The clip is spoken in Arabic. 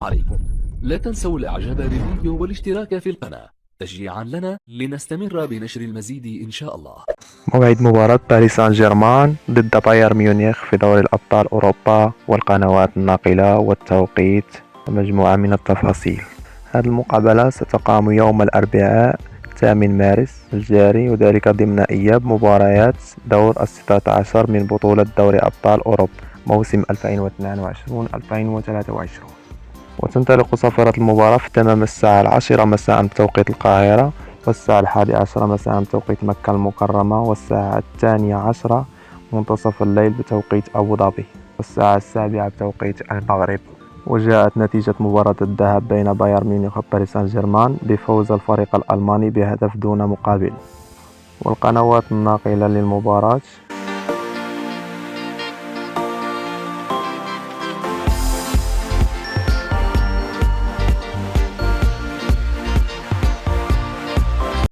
عليكم. لا تنسوا الإعجاب بالفيديو والاشتراك في القناة تشجيعا لنا لنستمر بنشر المزيد إن شاء الله. موعد مباراة باريس سان جيرمان ضد بايرن ميونخ في دوري الأبطال أوروبا والقنوات الناقلة والتوقيت ومجموعة من التفاصيل. هذه المقابلة ستقام يوم الأربعاء 8 مارس الجاري، وذلك ضمن إياب مباريات دور 16 من بطولة دوري أبطال أوروبا موسم 2022-2023. وتنطلق صافرة المباراة في تمام الساعة 10 مساء بتوقيت القاهرة، والساعة 11 مساء بتوقيت مكة المكرمة، والساعة 12 منتصف الليل بتوقيت أبو ظبي، والساعة 7 بتوقيت المغرب. وجاءت نتيجة مباراة الذهاب بين بايرن ميونخ وباريس سان جيرمان بفوز الفريق الألماني بهدف دون مقابل. والقنوات الناقلة للمباراة